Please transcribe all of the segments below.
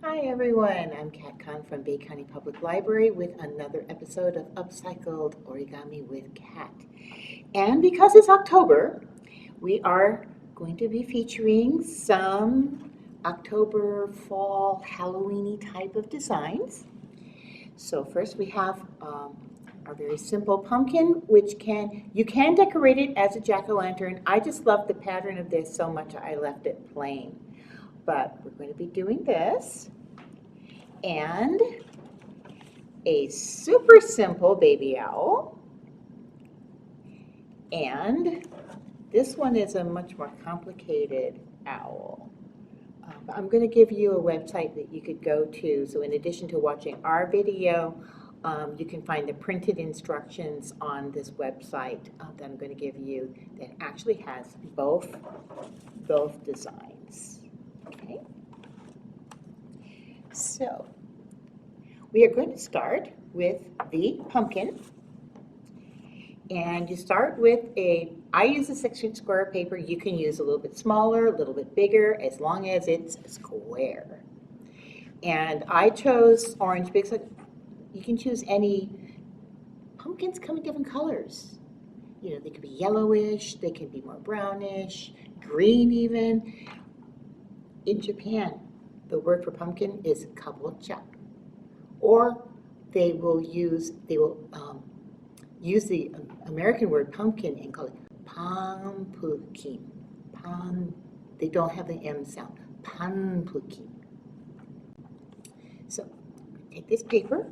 Hi everyone, I'm Kat Kahn from Bay County Public Library with another episode of Upcycled Origami with Kat. And because it's October, we are going to be featuring some October, fall, Halloween-y type of designs. So first we have our very simple pumpkin, which you can decorate it as a jack-o'-lantern. I just love the pattern of this so much I left it plain. But we're going to be doing this and a super simple baby owl. And this one is a much more complicated owl. I'm going to give you a website that you could go to. So in addition to watching our video, you can find the printed instructions on this website that I'm going to give you that actually has both designs. Okay. So we are going to start with the pumpkin. And you start with I use a 6-inch square of paper. You can use a little bit smaller, a little bit bigger, as long as it's square. And I chose orange because you can choose any. Pumpkins come in different colors. You know, they could be yellowish, they can be more brownish, green even. In Japan, the word for pumpkin is kabocha. Or they will use the American word pumpkin and call it panpukin. They don't have the M sound. Panpukin. So take this paper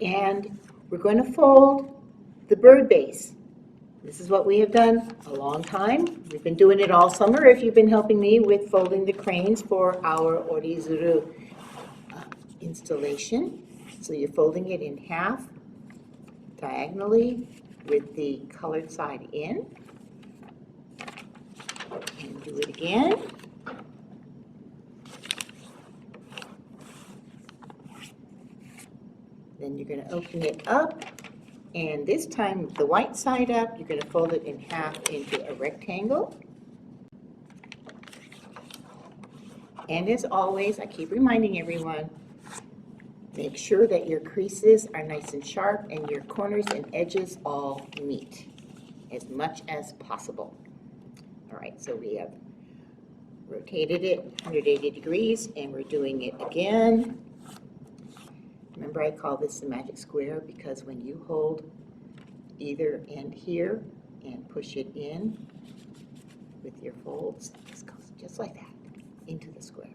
and we're going to fold the bird base. This is what we have done a long time. We've been doing it all summer if you've been helping me with folding the cranes for our orizuru installation. So you're folding it in half diagonally with the colored side in. And do it again. Then you're going to open it up. And this time, the white side up, you're going to fold it in half into a rectangle. And as always, I keep reminding everyone, make sure that your creases are nice and sharp and your corners and edges all meet as much as possible. All right, so we have rotated it 180 degrees and we're doing it again. Remember, I call this the magic square because when you hold either end here and push it in with your folds, this goes just like that into the square.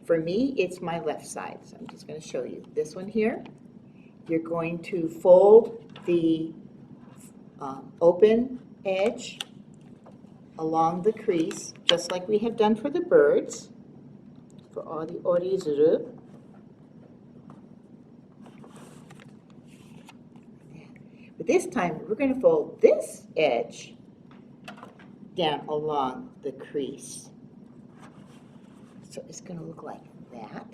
For me, it's my left side, so I'm just going to show you. This one here, you're going to fold the open edge along the crease, just like we have done for the birds, for all the orizuru. But this time, we're going to fold this edge down along the crease. So it's going to look like that.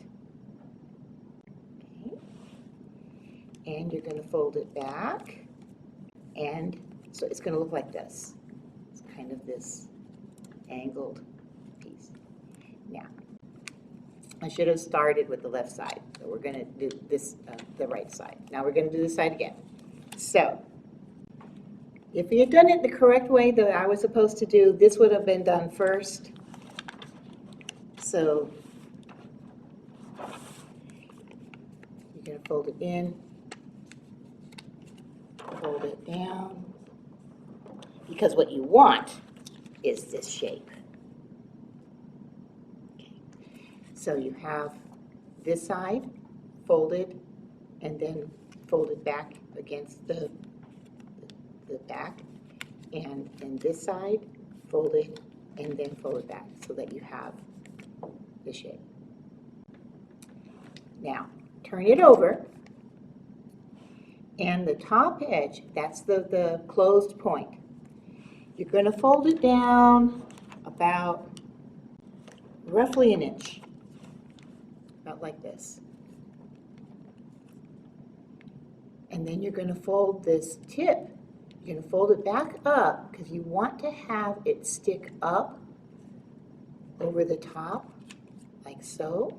Okay. And you're going to fold it back. And so it's going to look like this. It's kind of this angled piece. Now, I should have started with the left side. So we're going to do this, the right side. Now we're going to do this side again. So, if we had done it the correct way that I was supposed to do, this would have been done first. So, you're going to fold it in, fold it down, because what you want is this shape. Okay. So you have this side folded and then folded back against the back, and this side folded and then folded back so that you have the shape. Now turn it over, and the top edge, that's the closed point. You're going to fold it down about roughly an inch, about like this. And then you're going to fold this tip. You're going to fold it back up because you want to have it stick up over the top like so.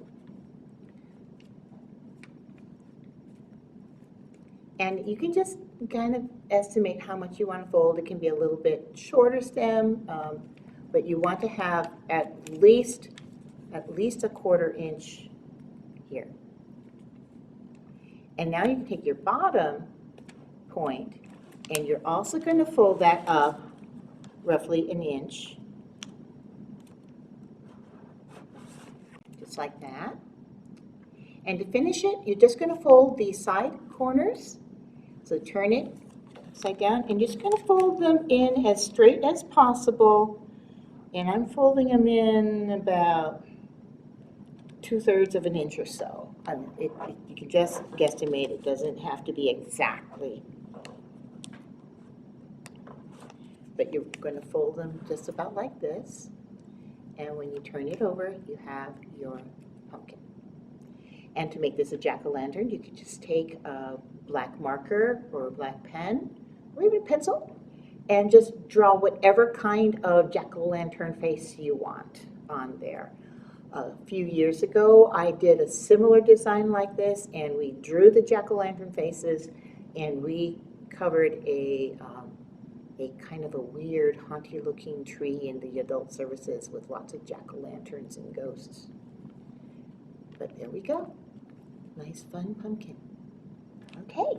And you can just kind of estimate how much you want to fold. It can be a little bit shorter stem, but you want to have at least a 1/4 inch here. And now you can take your bottom point and you're also going to fold that up roughly 1 inch, just like that. And to finish it, you're just going to fold the side corners. So turn it upside down and you're just going to fold them in as straight as possible. And I'm folding them in about 2/3 of an inch or so. You can just guesstimate. It doesn't have to be exactly. But you're going to fold them just about like this. And when you turn it over, you have your pumpkin. And to make this a jack-o'-lantern, you can just take a black marker or a black pen or even a pencil and just draw whatever kind of jack-o'-lantern face you want on there. A few years ago, I did a similar design like this, and we drew the jack-o'-lantern faces, and we covered a kind of a weird, haunty-looking tree in the adult services with lots of jack-o'-lanterns and ghosts. But there we go. Nice, fun pumpkin. Okay.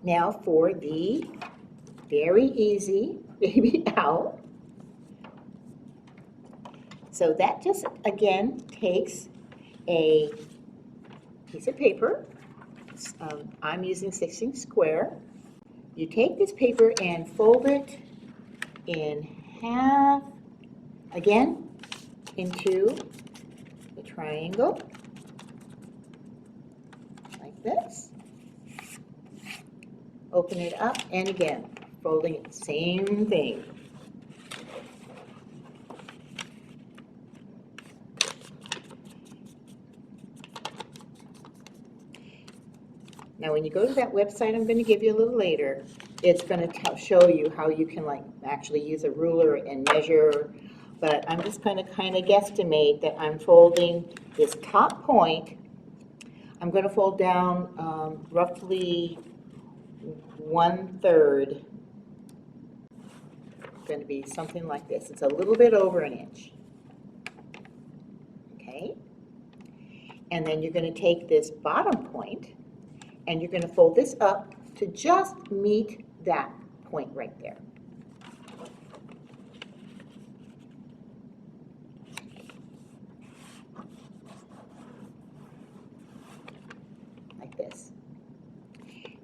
Now for the very easy baby owl. So that just, again, takes a piece of paper. I'm using 6" square. You take this paper and fold it in half, again, into a triangle, like this. Open it up, and again, folding it, same thing. Now, when you go to that website I'm going to give you a little later, it's going to show you how you can actually use a ruler and measure. But I'm just going to kind of guesstimate that I'm folding this top point. I'm going to fold down roughly 1/3. It's going to be something like this. It's a little bit over 1 inch. Okay? And then you're going to take this bottom point and you're going to fold this up to just meet that point right there. Like this.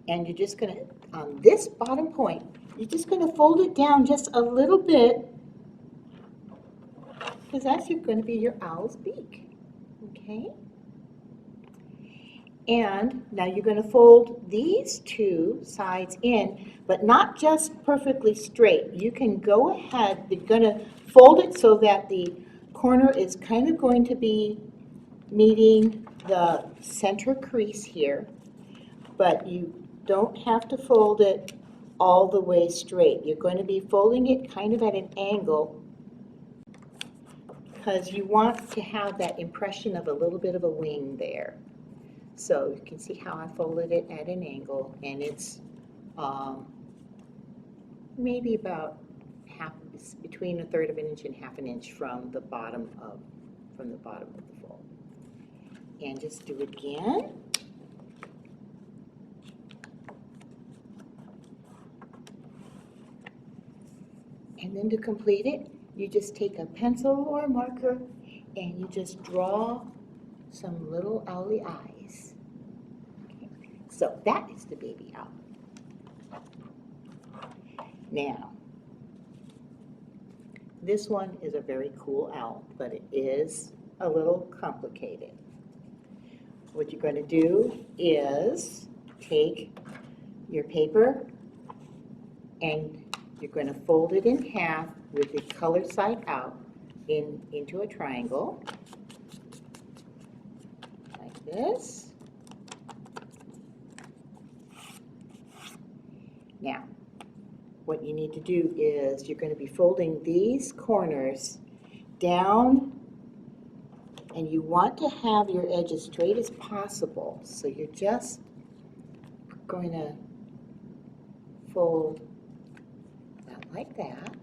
And you're just going to, on this bottom point, you're just going to fold it down just a little bit, because that's going to be your owl's beak. Okay? And now you're going to fold these two sides in, but not just perfectly straight. You can go ahead, you're going to fold it so that the corner is kind of going to be meeting the center crease here, but you don't have to fold it all the way straight. You're going to be folding it kind of at an angle because you want to have that impression of a little bit of a wing there. So you can see how I folded it at an angle, and it's maybe about between 1/3 of an inch and 1/2 inch from the bottom of the fold. And just do it again. And then to complete it, you just take a pencil or a marker and you just draw some little owly eyes. Okay. So that is the baby owl. Now, this one is a very cool owl, but it is a little complicated. What you're going to do is take your paper and you're going to fold it in half with the color side out into a triangle, like this. Now, what you need to do is you're going to be folding these corners down And you want to have your edge as straight as possible. So you're just going to fold about like that.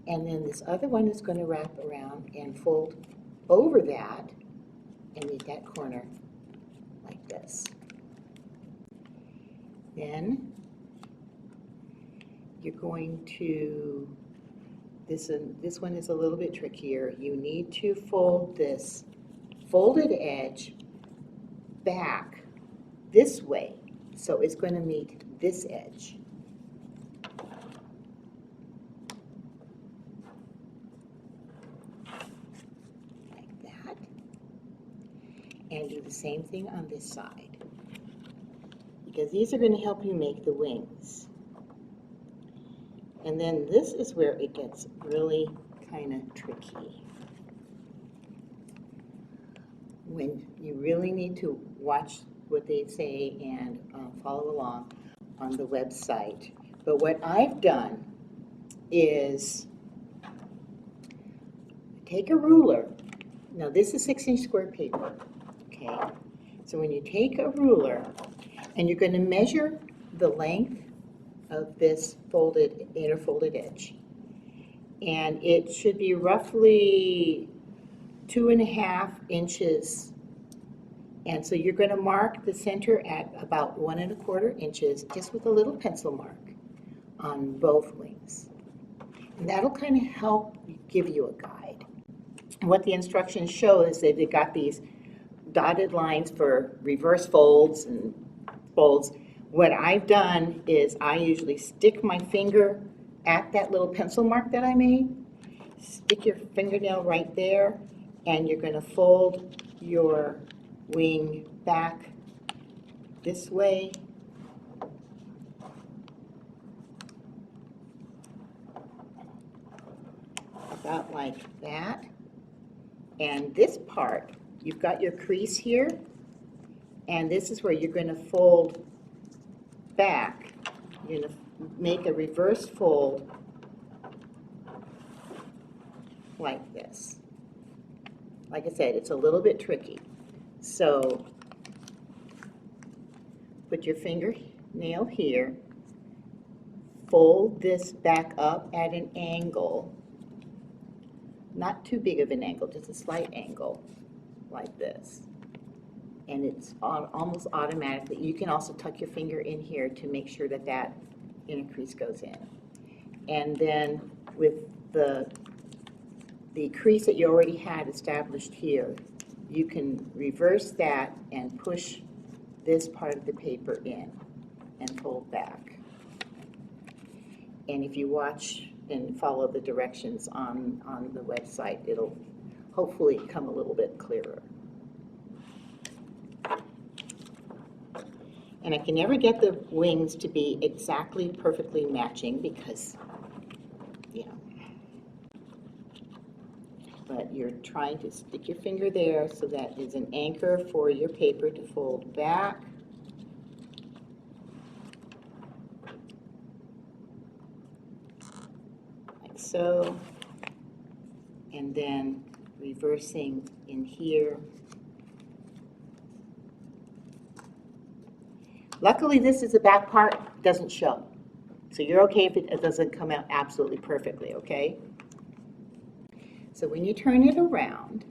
And then this other one is going to wrap around and fold over that and meet that corner like this. Then you're going to, this one is a little bit trickier. You need to fold this folded edge back this way. So it's going to meet this edge. Like that. And do the same thing on this side, because these are going to help you make the wings. And then this is where it gets really kind of tricky, when you really need to watch what they say and follow along on the website. But what I've done is take a ruler. Now this is 6-inch square paper, okay? So when you take a ruler and you're going to measure the length of this folded, inner folded edge, and it should be roughly 2.5 inches. And so you're going to mark the center at about 1.25 inches, just with a little pencil mark on both wings. And that'll kind of help give you a guide. And what the instructions show is that they've got these dotted lines for reverse folds and folds. What I've done is I usually stick my finger at that little pencil mark that I made. Stick your fingernail right there, and you're going to fold your wing back this way. About like that. And this part, you've got your crease here, and this is where you're going to fold back. You're going to make a reverse fold like this. Like I said, it's a little bit tricky. So put your fingernail here, fold this back up at an angle, not too big of an angle, just a slight angle like this. And it's almost automatically. You can also tuck your finger in here to make sure that that inner crease goes in. And then with the crease that you already had established here, you can reverse that and push this part of the paper in and fold back. And if you watch and follow the directions on the website, it'll hopefully come a little bit clearer. And I can never get the wings to be exactly perfectly matching because, you know, but you're trying to stick your finger there so that is an anchor for your paper to fold back. Like so. And then reversing in here. Luckily, this is the back part, doesn't show. So you're okay if it doesn't come out absolutely perfectly, okay? So when you turn it around,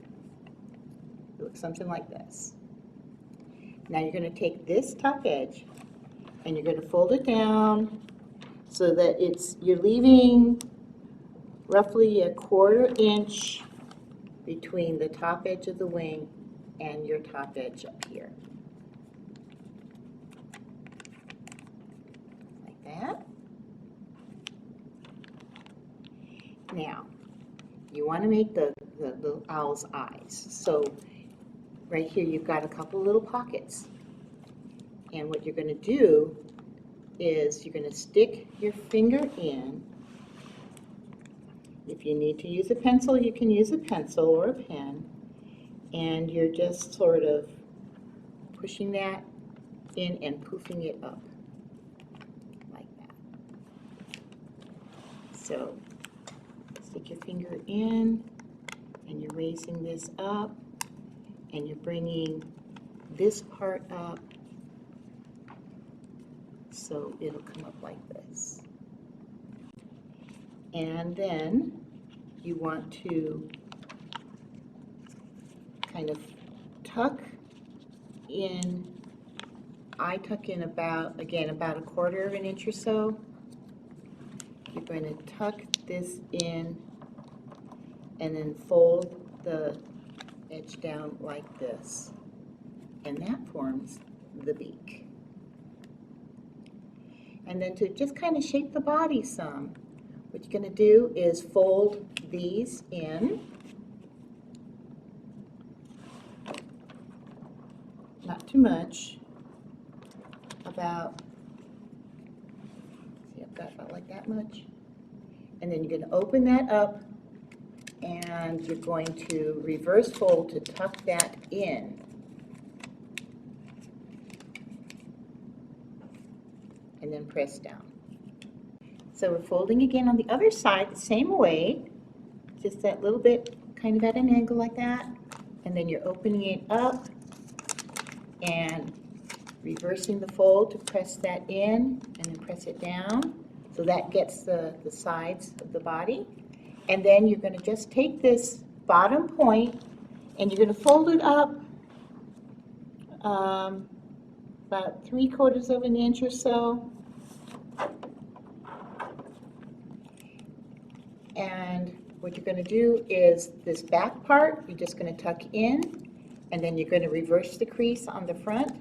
it looks something like this. Now you're going to take this top edge and you're going to fold it down so that you're leaving roughly 1/4 inch between the top edge of the wing and your top edge up here. Like that. Now, you want to make the little owl's eyes. So right here you've got a couple little pockets. And what you're going to do is you're going to stick your finger in. If you need to use a pencil, you can use a pencil or a pen. And you're just sort of pushing that in and poofing it up like that. So stick your finger in and you're raising this up, and you're bringing this part up, so it'll come up like this. And then you want to kind of tuck in. I tuck in about, again, about 1/4 of an inch or so. You're going to tuck this in and then fold the edge down like this. And that forms the beak. And then to just kind of shape the body some, what you're going to do is fold these in. Not too much. About, see, I've got about like that much. And then you're going to open that up, and you're going to reverse fold to tuck that in. And then press down. So we're folding again on the other side the same way, just that little bit kind of at an angle like that. And then you're opening it up and reversing the fold to press that in, and then press it down. So that gets the sides of the body. And then you're going to just take this bottom point and you're going to fold it up about 3/4 of an inch or so. And what you're going to do is this back part, you're just going to tuck in, and then you're going to reverse the crease on the front.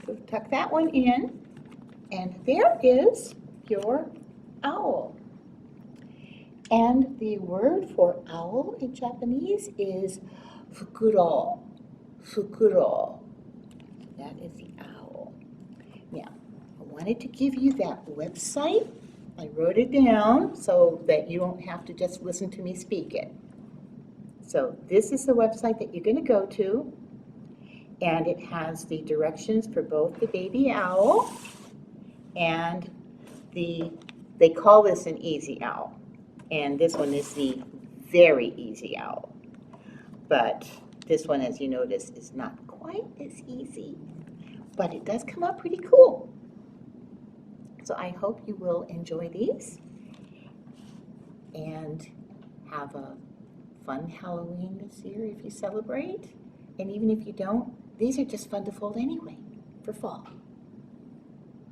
So tuck that one in, and there is your owl. And the word for owl in Japanese is fukuro. Fukuro. That is the owl. Now, I wanted to give you that website. I wrote it down so that you won't have to just listen to me speak it. So this is the website that you're going to go to, and it has the directions for both the baby owl and they call this an easy owl, and this one is the very easy owl. But this one, as you notice, is not quite as easy, but it does come out pretty cool. So I hope you will enjoy these and have a fun Halloween this year if you celebrate. And even if you don't, these are just fun to fold anyway for fall.